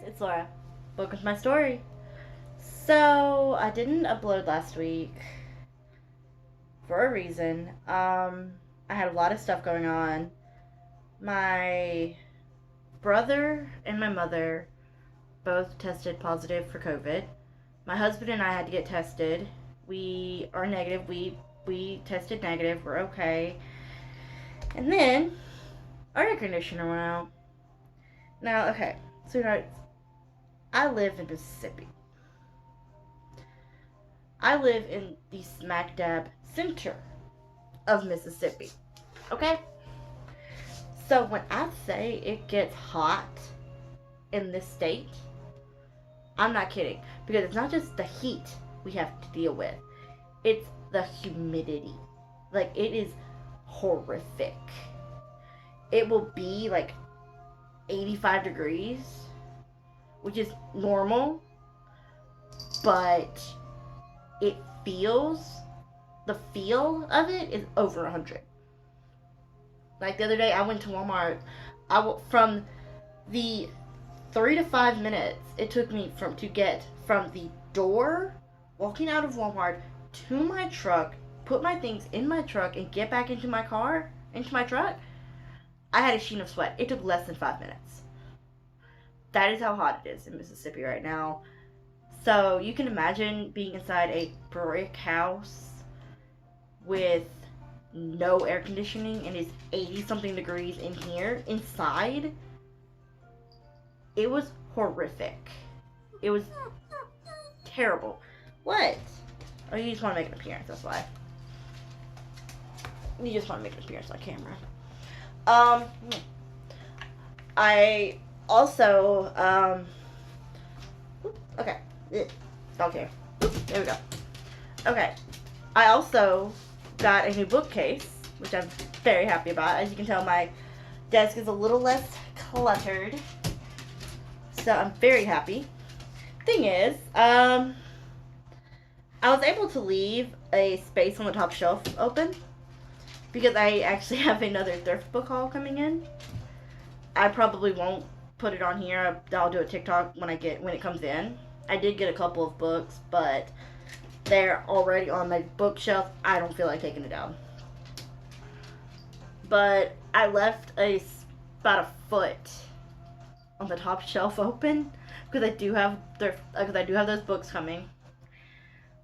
it's Laura. Welcome to my story. So, I didn't upload last week for a reason. I had a lot of stuff going on. My brother and my mother both tested positive for COVID. My husband and I had to get tested. We are negative. We tested negative. We're okay. And then our air conditioner went out. Now, okay, sweethearts, I live in Mississippi. I live in the smack dab center of Mississippi. Okay? So when I say it gets hot in this state, I'm not kidding. Because it's not just the heat we have to deal with, it's the humidity. Like, it is horrific. It will be like 85 degrees, which is normal, but it feels, the feel of it is over 100. Like the other day, I went to Walmart. From the 3 to 5 minutes it took me to get from the door, walking out of Walmart, to my truck, put my things in my truck, and get back into my truck, I had a sheen of sweat. It took less than 5 minutes. That is how hot it is in Mississippi right now. So you can imagine being inside a brick house with no air conditioning and it's 80 something degrees in here inside. It was horrific. It was terrible. What? Oh, you just want to make an appearance, that's why. You just want to make an appearance on camera. I also, okay. Okay. There we go. Okay. I also got a new bookcase, which I'm very happy about. As you can tell, my desk is a little less cluttered. So I'm very happy. Thing is, I was able to leave a space on the top shelf open because I actually have another thrift book haul coming in. I probably won't put it on here. I'll do a TikTok when it comes in. I did get a couple of books, but they're already on my bookshelf. I don't feel like taking it down. But I left about a foot on the top shelf open because I do have those books coming.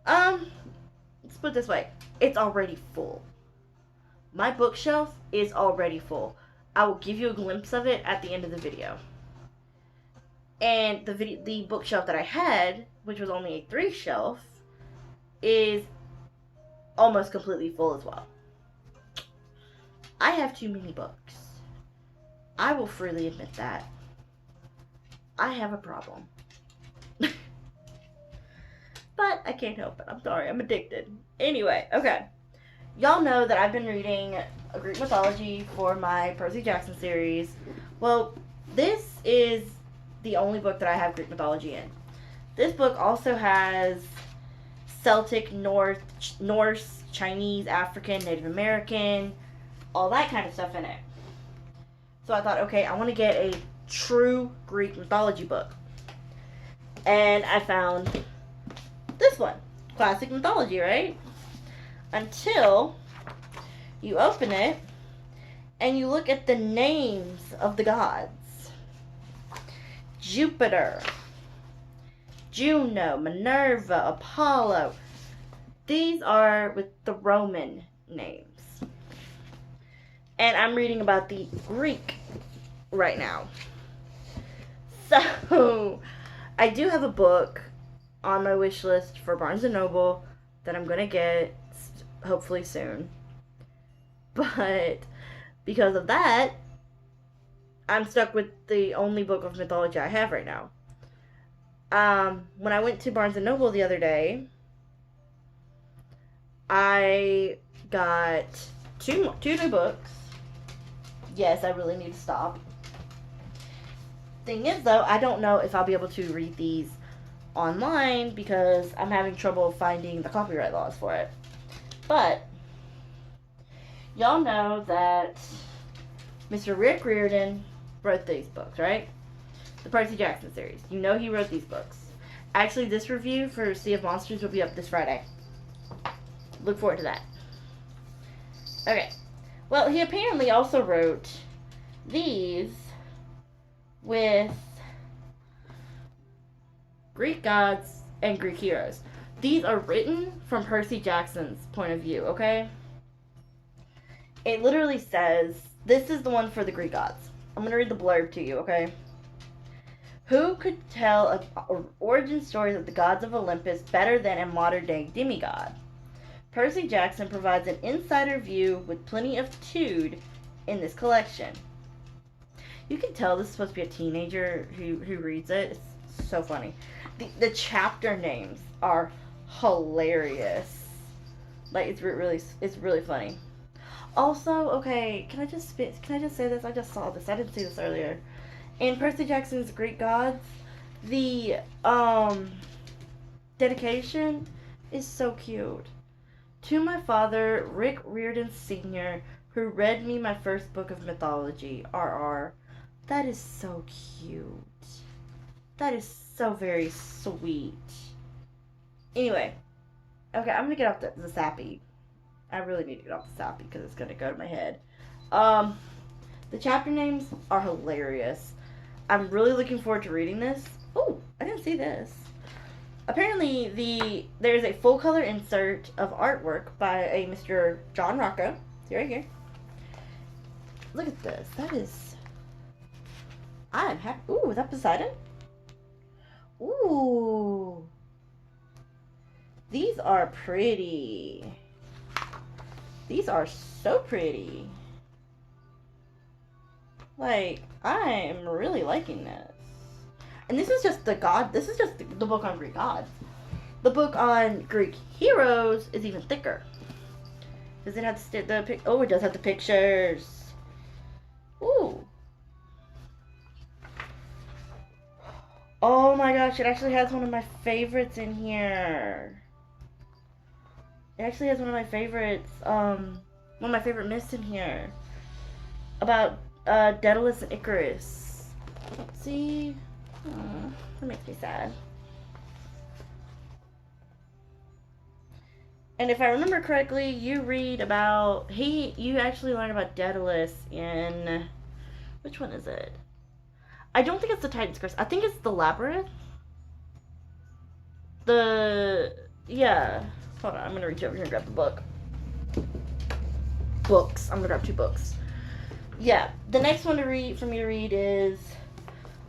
Let's put it this way. It's already full. My bookshelf is already full. I will give you a glimpse of it at the end of the video. And the bookshelf that I had, which was only a 3 shelf, is almost completely full as well. I have too many books. I will freely admit that. I have a problem. But I can't help it. I'm sorry. I'm addicted. Anyway, okay. Y'all know that I've been reading Greek mythology for my Percy Jackson series. Well, this is the only book that I have Greek mythology in. This book also has Celtic, Norse, Chinese, African, Native American, all that kind of stuff in it. So I thought, okay, I want to get a true Greek mythology book. And I found this one. Classic mythology, right? Until you open it and you look at the names of the gods. Jupiter, Juno, Minerva, Apollo. These are with the Roman names. And I'm reading about the Greek right now. So, I do have a book on my wish list for Barnes & Noble that I'm going to get hopefully soon. But because of that, I'm stuck with the only book of mythology I have right now. When I went to Barnes & Noble the other day, I got two new books. Yes, I really need to stop. Thing is, though, I don't know if I'll be able to read these online because I'm having trouble finding the copyright laws for it. But y'all know that Mr. Rick Riordan wrote these books, right? the Percy Jackson series. You know he wrote these books. Actually, this review for Sea of Monsters will be up this Friday. Look forward to that. Okay. Well, he apparently also wrote these with Greek gods and Greek heroes. These are written from Percy Jackson's point of view, okay? It literally says, this is the one for the Greek gods. I'm going to read the blurb to you, okay? Who could tell an origin stories of the gods of Olympus better than a modern-day demigod? Percy Jackson provides an insider view with plenty of tude in this collection. You can tell this is supposed to be a teenager who reads it. It's so funny. The chapter names are hilarious. Like, it's really funny. Also, okay, can I just say this? I just saw this. I didn't see this earlier. In Percy Jackson's Greek Gods, the dedication is so cute. To my father, Rick Riordan Sr., who read me my first book of mythology, RR. That is so cute. That is so very sweet. Anyway, okay, I'm gonna get off the sappy. I really need to get off the sappy because it's gonna go to my head. The chapter names are hilarious. I'm really looking forward to reading this. Oh, I didn't see this. Apparently, there's a full color insert of artwork by a Mr. John Rocco. See right here. Look at this. That is. I'm happy. Ooh, is that Poseidon? Ooh. These are pretty. These are so pretty. Like, I'm really liking this. And this is just this is just the book on Greek gods. The book on Greek heroes is even thicker. Does it have oh, it does have the pictures. Ooh. Oh my gosh, it actually has one of my favorites in here. It actually has one of my favorites, one of my favorite myths in here. About Daedalus and Icarus. See? That makes me sad. And if I remember correctly, you read about you actually learn about Daedalus in which one is it? I don't think it's the Titan's Curse. I think it's the Labyrinth. Yeah. Hold on, I'm gonna reach over here and grab the book. Books. I'm gonna grab 2 books. Yeah, the next one for me to read is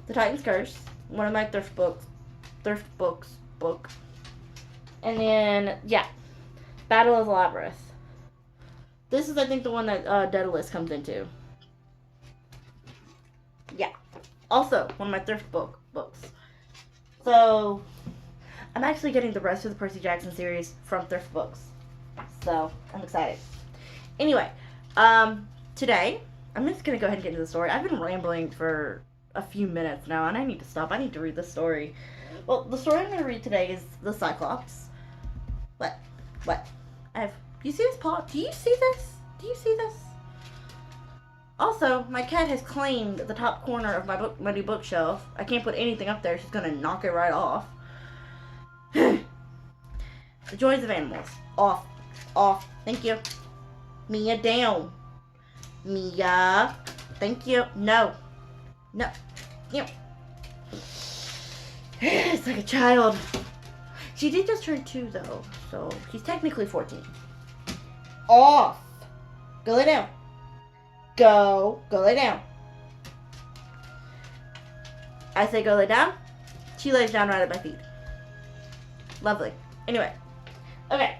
The Titan's Curse, one of my thrift books book. And then, yeah, Battle of the Labyrinth. This is, I think, the one that Daedalus comes into. Yeah, also one of my thrift books. So, I'm actually getting the rest of the Percy Jackson series from thrift books. So, I'm excited. Anyway, today, I'm just going to go ahead and get into the story. I've been rambling for a few minutes now, and I need to stop. I need to read the story. Well, the story I'm going to read today is the Cyclops. What? You see this paw? Do you see this? Also, my cat has claimed the top corner of my new bookshelf. I can't put anything up there. She's going to knock it right off. The joys of animals. Off. Thank you. Mia, down. Mia. Thank you. No. Yeah. It's like a child. She did just turn 2, though. So, she's technically 14. Off. Go lay down. Go lay down. I say go lay down. She lays down right at my feet. Lovely. Anyway. Okay.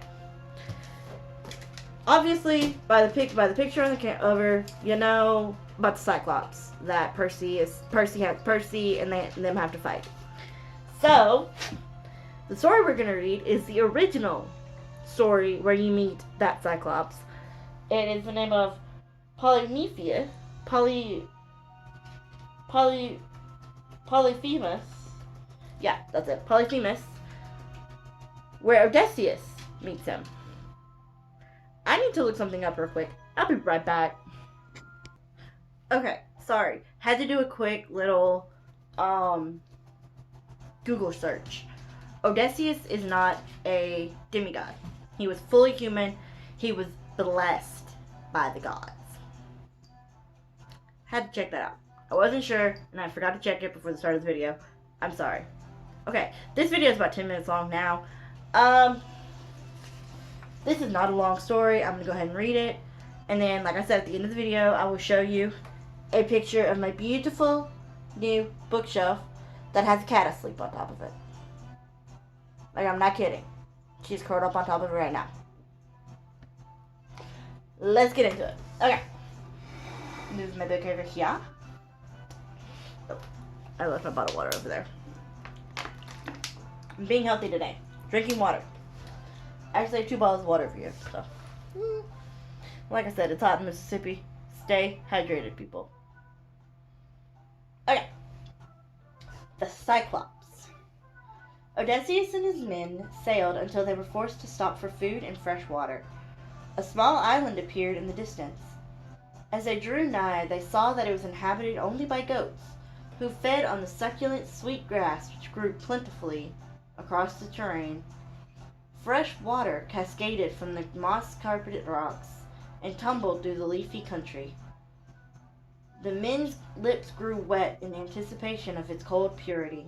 Obviously, by the picture on the cover, you know about the Cyclops. That Percy has Percy, and them have to fight. So, the story we're gonna read is the original story where you meet that Cyclops. It is the name of Polyphemus. Polyphemus. Yeah, that's it. Polyphemus. Where Odysseus meets him. I need to look something up real quick. I'll be right back. Okay, sorry. Had to do a quick little Google search. Odysseus is not a demigod. He was fully human. He was blessed by the gods. Had to check that out. I wasn't sure, and I forgot to check it before the start of the video. I'm sorry. Okay, this video is about 10 minutes long now. This is not a long story. I'm going to go ahead and read it. And then, like I said, at the end of the video, I will show you a picture of my beautiful new bookshelf that has a cat asleep on top of it. Like, I'm not kidding. She's curled up on top of it right now. Let's get into it. Okay. Move my book over here. Oh, I left my bottle of water over there. I'm being healthy today. Drinking water. Actually, I have 2 bottles of water over here. So, like I said, it's hot in Mississippi. Stay hydrated, people. Okay. The Cyclops. Odysseus and his men sailed until they were forced to stop for food and fresh water. A small island appeared in the distance. As they drew nigh, they saw that it was inhabited only by goats, who fed on the succulent sweet grass which grew plentifully across the terrain. Fresh water cascaded from the moss-carpeted rocks and tumbled through the leafy country. The men's lips grew wet in anticipation of its cold purity.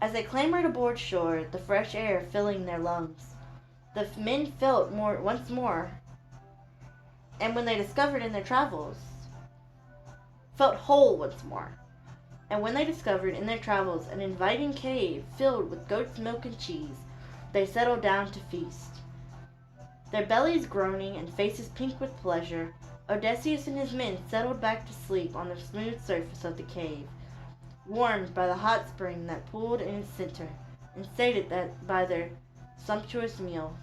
As they clambered aboard shore, the fresh air filling their lungs, the men felt once more, and when they discovered in their travels, felt whole once more. And when they discovered in their travels an inviting cave filled with goat's milk and cheese, they settled down to feast. Their bellies groaning and faces pink with pleasure, Odysseus and his men settled back to sleep on the smooth surface of the cave, warmed by the hot spring that pooled in its center, and sated by their sumptuous meal.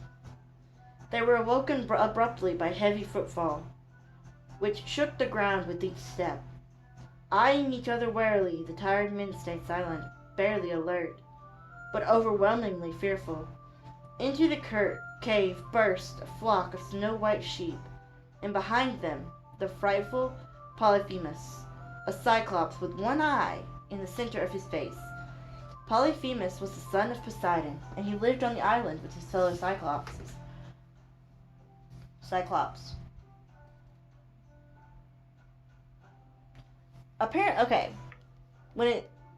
They were awoken abruptly by heavy footfall, which shook the ground with each step. Eyeing each other warily, the tired men stayed silent, barely alert, but overwhelmingly fearful. Into the cave burst a flock of snow-white sheep, and behind them the frightful Polyphemus, a Cyclops with one eye in the center of his face. Polyphemus was the son of Poseidon, and he lived on the island with his fellow Cyclops. Okay.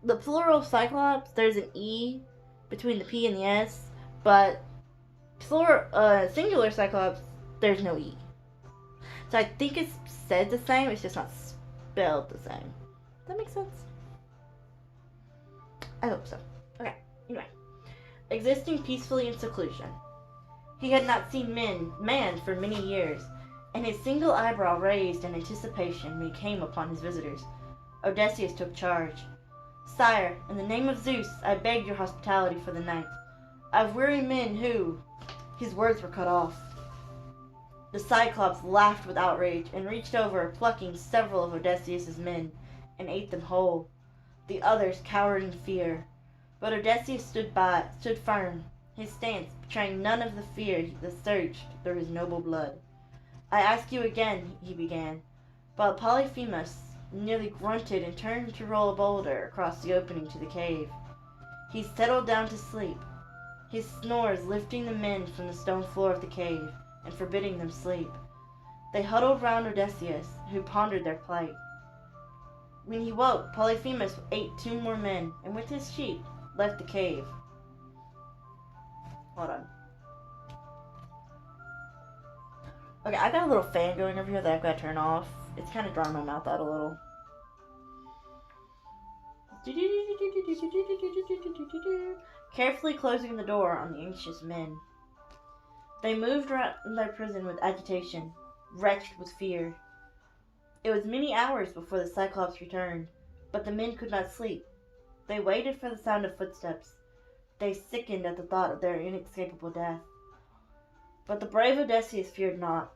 The plural Cyclops, there's an E between the P and the S, but singular Cyclops, there's no E. So I think it's said the same, it's just not spelled the same. Does that make sense? I hope so. Okay, anyway. Existing peacefully in seclusion. He had not seen man for many years, and his single eyebrow raised in anticipation when he came upon his visitors. Odysseus took charge. Sire, in the name of Zeus, I beg your hospitality for the night. I've weary men who... His words were cut off. The Cyclops laughed with outrage and reached over, plucking several of Odysseus's men, and ate them whole. The others cowered in fear. But Odysseus stood firm, his stance betraying none of the fear that surged through his noble blood. I ask you again, he began, while Polyphemus nearly grunted and turned to roll a boulder across the opening to the cave. He settled down to sleep, his snores lifting the men from the stone floor of the cave and forbidding them sleep. They huddled round Odysseus, who pondered their plight. When he woke, Polyphemus ate 2 more men, and with his sheep, left the cave. Hold on. Okay, I got a little fan going over here that I've got to turn off. It's kind of drawing my mouth out a little. Carefully closing the door on the anxious men. They moved around their prison with agitation, wretched with fear. It was many hours before the Cyclops returned, but the men could not sleep. They waited for the sound of footsteps. They sickened at the thought of their inescapable death. But the brave Odysseus feared not.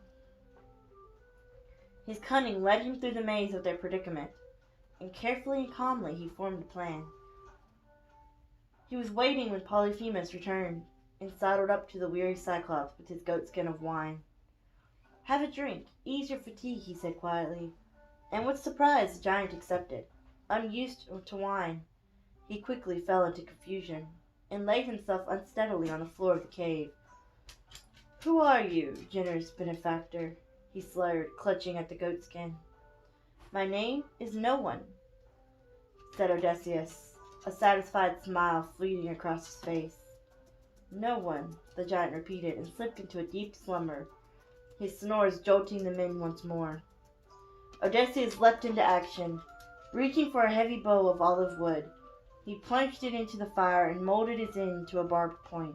His cunning led him through the maze of their predicament, and carefully and calmly he formed a plan. He was waiting when Polyphemus returned, and sidled up to the weary Cyclops with his goatskin of wine. "Have a drink, ease your fatigue," he said quietly, and with surprise the giant accepted. Unused to wine, he quickly fell into confusion and laid himself unsteadily on the floor of the cave. "Who are you, generous benefactor?" he slurred, clutching at the goatskin. "My name is No One," said Odysseus, a satisfied smile fleeting across his face. "No one," the giant repeated, and slipped into a deep slumber, his snores jolting the men once more. Odysseus leapt into action. Reaching for a heavy bow of olive wood, he plunged it into the fire and molded its end to a barbed point.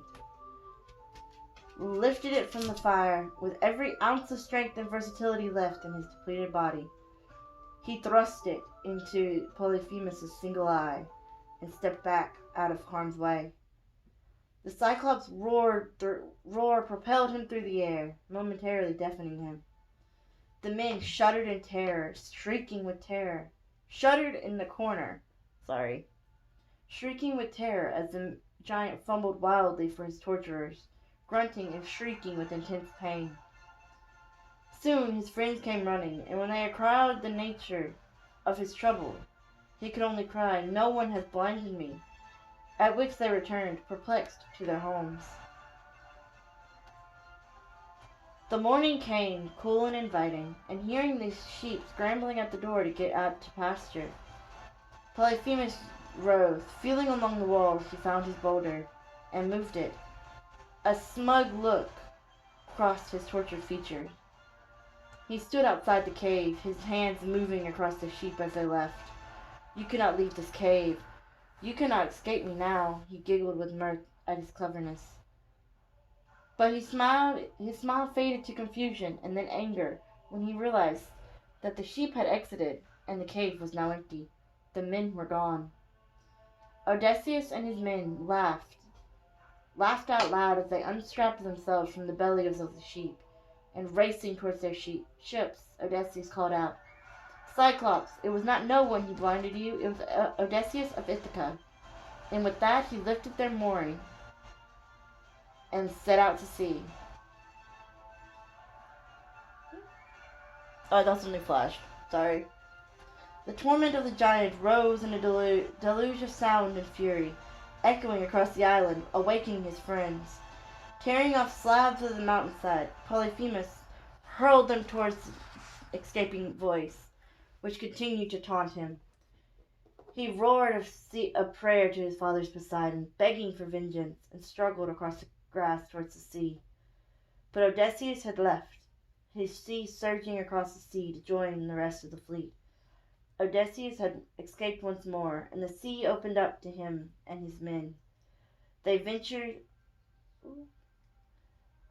Lifted it from the fire with every ounce of strength and versatility left in his depleted body. He thrust it into Polyphemus' single eye and stepped back out of harm's way. The Cyclops' roar propelled him through the air, momentarily deafening him. The men shuddered in terror, shrieking with terror. Shuddered in the corner, shrieking with terror as the giant fumbled wildly for his torturers, grunting and shrieking with intense pain. Soon his friends came running, and when they inquired the nature of his trouble, he could only cry, "No one has blinded me," at which they returned, perplexed, to their homes. The morning came, cool and inviting, and hearing the sheep scrambling at the door to get out to pasture, Polyphemus rose. Feeling along the walls, he found his boulder, and moved it. A smug look crossed his tortured features. He stood outside the cave, his hands moving across the sheep as they left. "You cannot leave this cave. You cannot escape me now," he giggled with mirth at his cleverness. But his smile faded to confusion and then anger when he realized that the sheep had exited and the cave was now empty. The men were gone. Odysseus and his men laughed out loud as they unstrapped themselves from the bellies of the sheep, and racing towards their ships, Odysseus called out, "Cyclops, it was not No One who blinded you, it was Odysseus of Ithaca." And with that he lifted their mooring and set out to sea. Oh, that's when they flashed. Sorry. The torment of the giant rose in a deluge of sound and fury, echoing across the island, awakening his friends. Tearing off slabs of the mountainside, Polyphemus hurled them towards the escaping voice, which continued to taunt him. He roared a prayer to his fathers Poseidon, begging for vengeance, and struggled across the grass towards the sea. But Odysseus had left, his sea surging across the sea to join the rest of the fleet. Odysseus had escaped once more, and the sea opened up to him and his men. They ventured,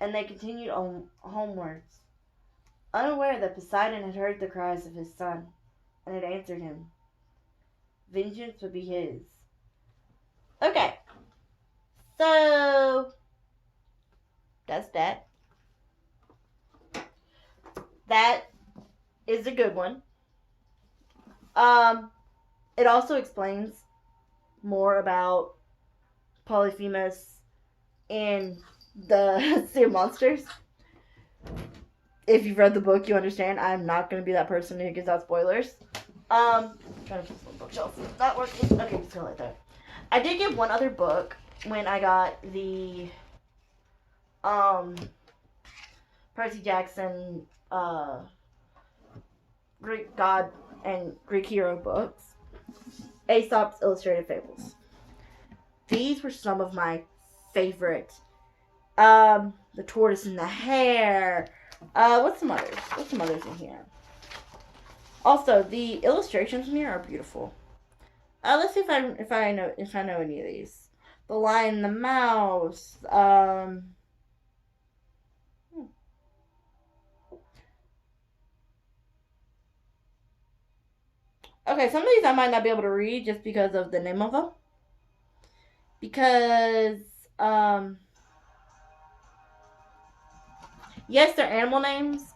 and they continued on homewards, unaware that Poseidon had heard the cries of his son, and had answered him. Vengeance would be his. Okay, so that's that. That is a good one. It also explains more about Polyphemus and the Sea of Monsters. If you've read the book, you understand. I'm not going to be that person who gives out spoilers. Trying to fix my bookshelf. It's not working. Okay, just go like that. I did get one other book when I got the Percy Jackson Greek God and Greek hero books. Aesop's Illustrated Fables. These were some of my favorite. The Tortoise and the Hare. What's some others? What's some others in here? Also, the illustrations in here are beautiful. Let's see if I know any of these. The Lion and the Mouse. Okay, some of these I might not be able to read just because of the name of them. Because, yes, they're animal names,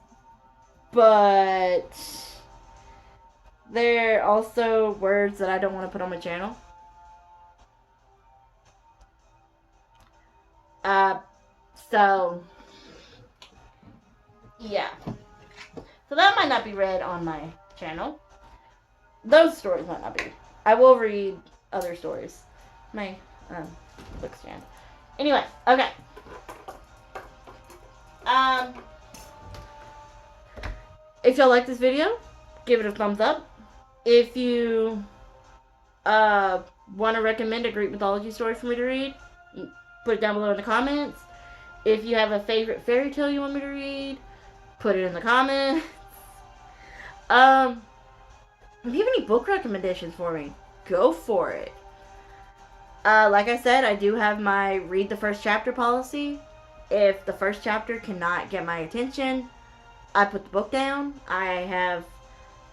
but they're also words that I don't want to put on my channel. So, yeah. So that might not be read on my channel. those stories might not be. I will read other stories. My book stand. Anyway, okay. If y'all like this video, give it a thumbs up. If you want to recommend a Greek mythology story for me to read, put it down below in the comments. If you have a favorite fairy tale you want me to read, put it in the comments. If you have any book recommendations for me, go for it. Like I said, I do have my read the first chapter policy. If the first chapter cannot get my attention, I put the book down. I have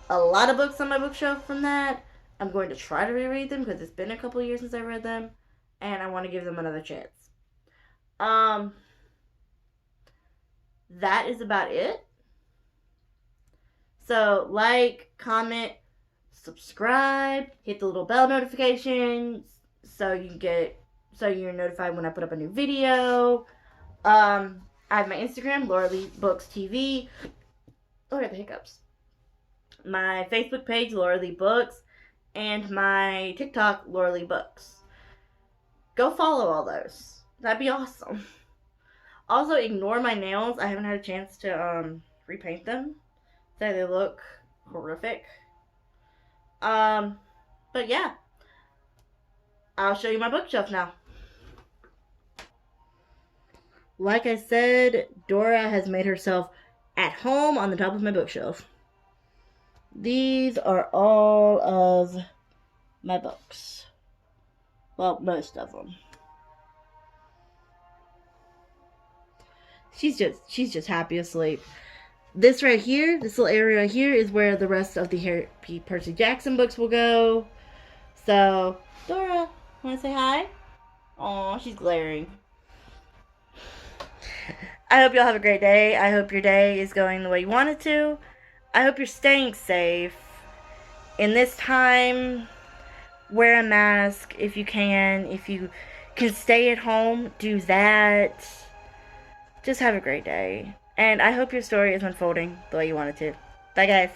a lot of books on my bookshelf from that. I'm going to try to reread them because it's been a couple years since I read them, and I want to give them another chance. That is about it. So, like, comment, subscribe, hit the little bell notifications so you're notified when I put up a new video. I have my Instagram, Laura Lee Books TV. Oh, I got the hiccups. My Facebook page, Laura Lee Books, and my TikTok, Laura Lee Books. Go follow all those. That'd be awesome. Also, ignore my nails. I haven't had a chance to repaint them. So they look horrific. But yeah. I'll show you my bookshelf now. Like I said, Dora has made herself at home on the top of my bookshelf. These are all of my books. Well, most of them. She's just happy asleep. This right here, this little area right here is where the rest of the Percy Jackson books will go. So, Dora, want to say hi? Aw, she's glaring. I hope y'all have a great day. I hope your day is going the way you want it to. I hope you're staying safe. In this time, wear a mask if you can. If you can stay at home, do that. Just have a great day. And I hope your story is unfolding the way you want it to. Bye, guys.